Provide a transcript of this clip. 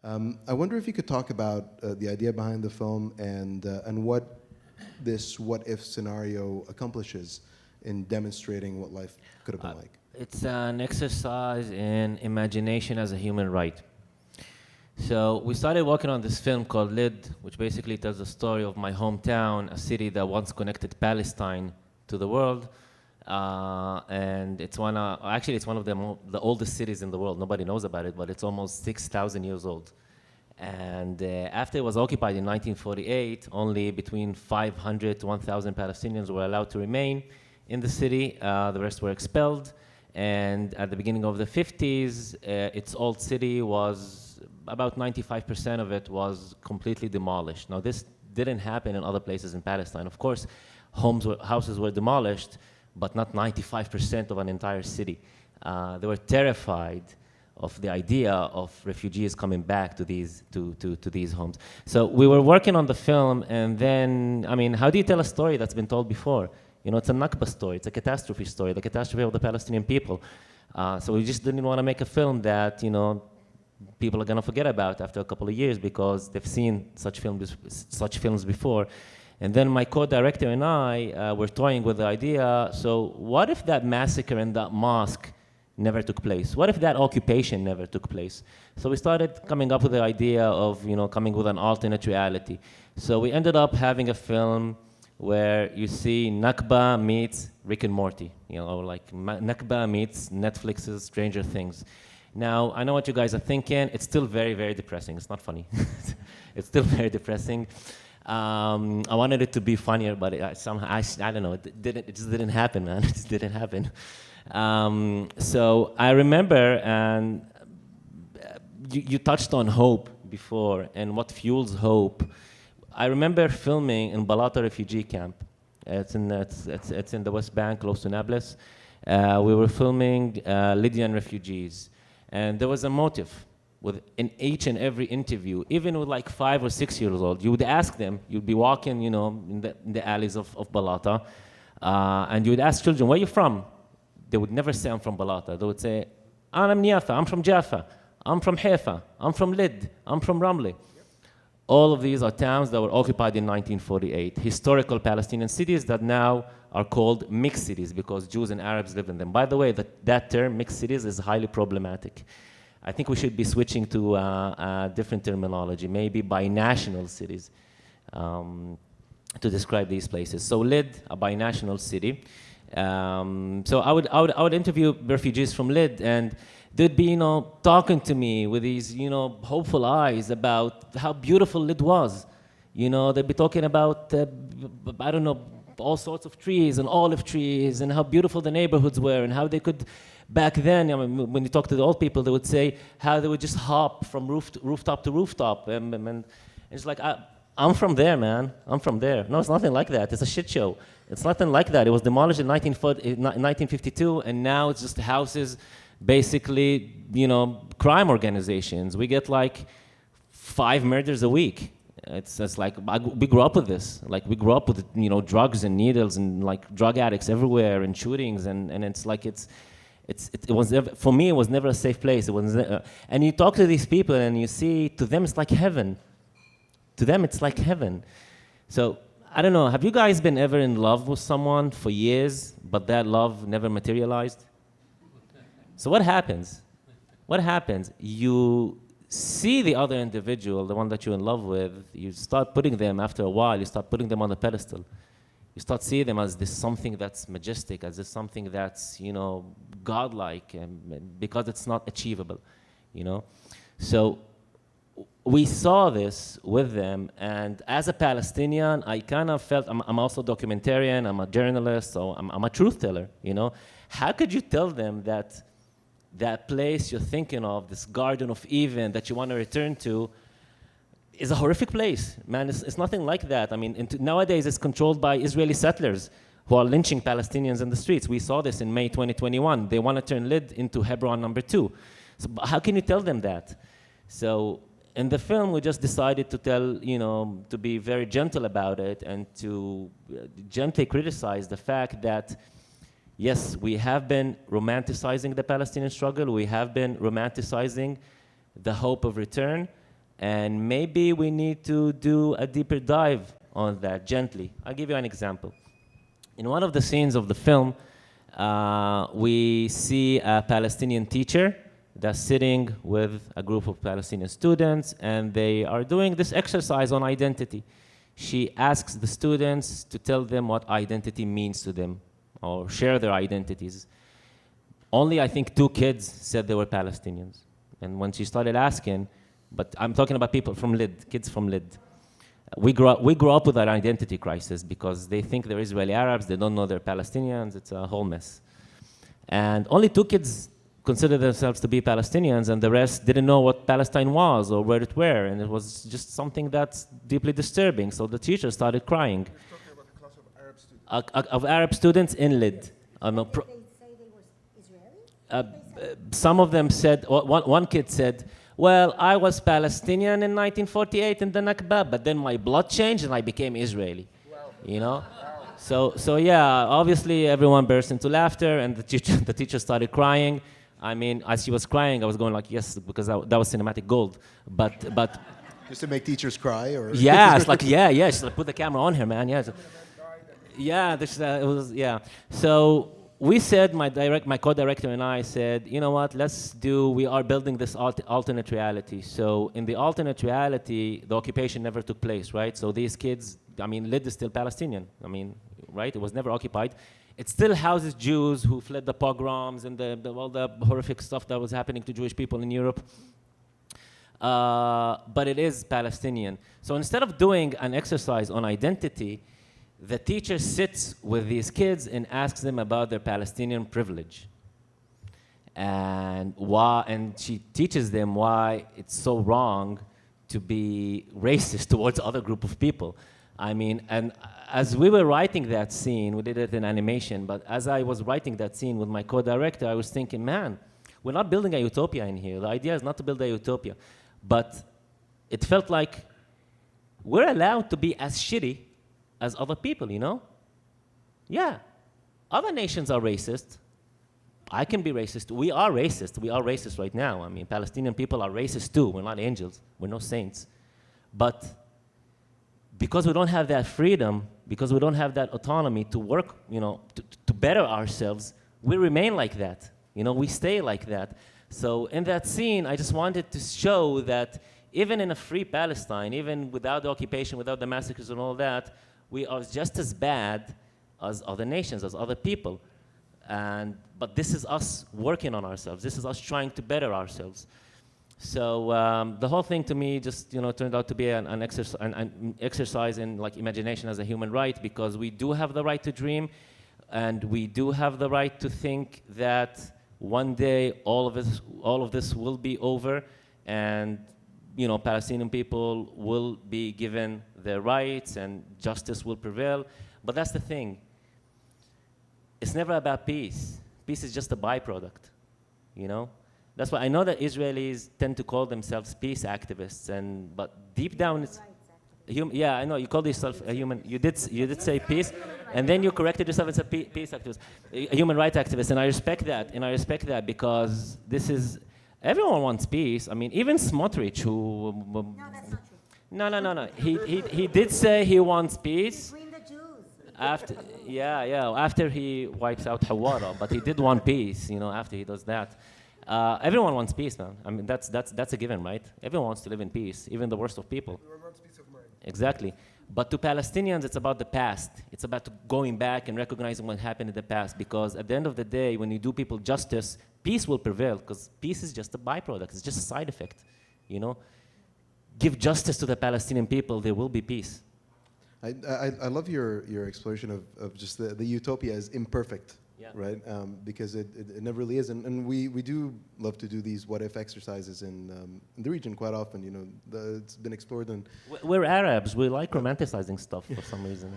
I wonder if you could talk about the idea behind the film and what this what-if scenario accomplishes in demonstrating what life could have been like. It's an exercise in imagination as a human right. So we started working on this film called Lid, which basically tells the story of my hometown, a city that once connected Palestine to the world. And it's actually it's one of the oldest cities in the world. Nobody knows about it, but it's almost 6,000 years old. And after it was occupied in 1948, only between 500 to 1,000 Palestinians were allowed to remain in the city. The rest were expelled. And at the beginning of the 50s, its old city was, about 95% of it was completely demolished. Now, this didn't happen in other places in Palestine. Of course, houses were demolished, but not 95% of an entire city. They were terrified of the idea of refugees coming back to these homes. So we were working on the film, and then, I mean, how do you tell a story that's been told before? You know, it's a Nakba story, it's a catastrophe story, the catastrophe of the Palestinian people. So we just didn't want to make a film that, you know, people are gonna forget about after a couple of years because they've seen such films before. And then my co-director and I were toying with the idea, so what if that massacre in that mosque never took place? What if that occupation never took place? So we started coming up with the idea of, you know, coming with an alternate reality. So we ended up having a film where you see Nakba meets Rick and Morty, you know, or like Nakba meets Netflix's Stranger Things. Now, I know what you guys are thinking. It's still very, very depressing. It's not funny. It's still very depressing. I wanted it to be funnier, but somehow, I don't know, it just didn't happen, man. It just didn't happen. So I remember, and you touched on hope before, and what fuels hope. I remember filming in Balata refugee camp. It's in the West Bank, close to Nablus. We were filming Lydian refugees, and there was a motive. In each and every interview, even with like 5 or 6 years old, you would ask them, you'd be walking, you know, in the alleys of Balata, and you would ask children, where are you from? They would never say, I'm from Balata. They would say, I'm Niafa, I'm from Jaffa, I'm from Haifa, I'm from Lid, I'm from Ramli. All of these are towns that were occupied in 1948, historical Palestinian cities that now are called mixed cities because Jews and Arabs live in them. By the way, that term, mixed cities, is highly problematic. I think we should be switching to a different terminology, maybe binational cities, to describe these places. So Lid, a binational city. So I would interview refugees from Lid, and they'd be, you know, talking to me with these, you know, hopeful eyes about how beautiful Lid was. You know, they'd be talking about, I don't know, all sorts of trees and olive trees and how beautiful the neighborhoods were and how they could, back then, I mean, when you talk to the old people, they would say how they would just hop from rooftop to rooftop. And it's like, I'm from there, man. I'm from there. No, it's nothing like that. It's a shit show. It's nothing like that. It was demolished in 1952, and now it's just houses, basically, you know, crime organizations. We get like 5 murders a week. It's like, we grew up with this. Like, we grew up with, you know, drugs and needles and like drug addicts everywhere and shootings, and it's like, it was never, for me, it was never a safe place. It was, and you talk to these people and you see, to them it's like heaven. To them it's like heaven. So, I don't know, have you guys been ever in love with someone for years, but that love never materialized? So what happens? What happens? You see the other individual, the one that you're in love with, you start putting them, after a while, you start putting them on the pedestal. You start seeing them as this something that's majestic, as this something that's, you know, godlike, because it's not achievable, you know? So we saw this with them, and as a Palestinian, I kind of felt, I'm also a documentarian, I'm a journalist, so I'm a truth teller, you know? How could you tell them that that place you're thinking of, this Garden of Eden that you want to return to, is a horrific place, man? It's nothing like that. I mean, nowadays it's controlled by Israeli settlers who are lynching Palestinians in the streets. We saw this in May 2021. They want to turn Lid into Hebron #2. So how can you tell them that? So in the film, we just decided to tell, you know, to be very gentle about it and to gently criticize the fact that, yes, we have been romanticizing the Palestinian struggle. We have been romanticizing the hope of return. And maybe we need to do a deeper dive on that gently. I'll give you an example. In one of the scenes of the film, we see a Palestinian teacher that's sitting with a group of Palestinian students, and they are doing this exercise on identity. She asks the students to tell them what identity means to them, or share their identities. Only, I think, 2 kids said they were Palestinians. And when she started asking, but I'm talking about people from Lid, kids from Lid. We grew up with an identity crisis because they think they're Israeli Arabs, they don't know they're Palestinians, it's a whole mess. And only 2 kids considered themselves to be Palestinians, and the rest didn't know what Palestine was or where it were, and it was just something that's deeply disturbing. So the teacher started crying. You're talking about a class of Arab students. Of Arab students in Lid. Did they say they were Israeli? Some of them said, one kid said, well, I was Palestinian in 1948 in the Nakba, but then my blood changed and I became Israeli. Wow. You know? So yeah, obviously everyone burst into laughter, and the teacher started crying. I mean, as she was crying, I was going like, yes, because that was cinematic gold. But Just to make teachers cry, or yeah, it's like, yeah, just like put the camera on her, man. Yeah, yeah, it was, yeah. So we said, my co-director and I said, you know what, we are building this alternate reality. So in the alternate reality, the occupation never took place, right? So these kids, I mean, Lid is still Palestinian. I mean, right? It was never occupied. It still houses Jews who fled the pogroms and all the horrific stuff that was happening to Jewish people in Europe. But it is Palestinian. So instead of doing an exercise on identity, the teacher sits with these kids and asks them about their Palestinian privilege. And she teaches them why it's so wrong to be racist towards other group of people. I mean, and as we were writing that scene, we did it in animation, but as I was writing that scene with my co-director, I was thinking, man, we're not building a utopia in here. The idea is not to build a utopia. But it felt like we're allowed to be as shitty as other people, you know? Yeah. Other nations are racist. I can be racist. We are racist. We are racist right now. I mean, Palestinian people are racist too. We're not angels. We're no saints. But because we don't have that freedom, because we don't have that autonomy to work, you know, to better ourselves, we remain like that. You know, we stay like that. So in that scene, I just wanted to show that even in a free Palestine, even without the occupation, without the massacres and all that, we are just as bad as other nations, as other people. But this is us working on ourselves. This is us trying to better ourselves. So the whole thing to me just, you know, turned out to be an exercise in like imagination as a human right, because we do have the right to dream, and we do have the right to think that one day all of this will be over, and you know, Palestinian people will be given their rights and justice will prevail. But that's the thing. It's never about peace. Peace is just a byproduct, you know? That's why I know that Israelis tend to call themselves peace activists, but deep down it's yeah, I know you call yourself a human. You did say peace, and then you corrected yourself and said peace activist, a human rights activist, and I respect that. And I respect that because this is everyone wants peace. I mean, even Smotrich, who No, that's not true. no. He did say he wants peace. Between the Jews. After he wipes out Hawara, but he did want peace, you know, after he does that. Everyone wants peace, man. I mean, that's a given, right? Everyone wants to live in peace, even the worst of people. Everyone wants peace of mind. Exactly. But to Palestinians, it's about the past. It's about going back and recognizing what happened in the past, because at the end of the day, when you do people justice, peace will prevail, because peace is just a byproduct. It's just a side effect, you know? Give justice to the Palestinian people, there will be peace. I love your exploration of just the utopia is imperfect, Yeah. right? Because it never really is, and we do love to do these what if exercises in the region quite often. You know, it's been explored and We're Arabs. We like romanticizing stuff for some reason.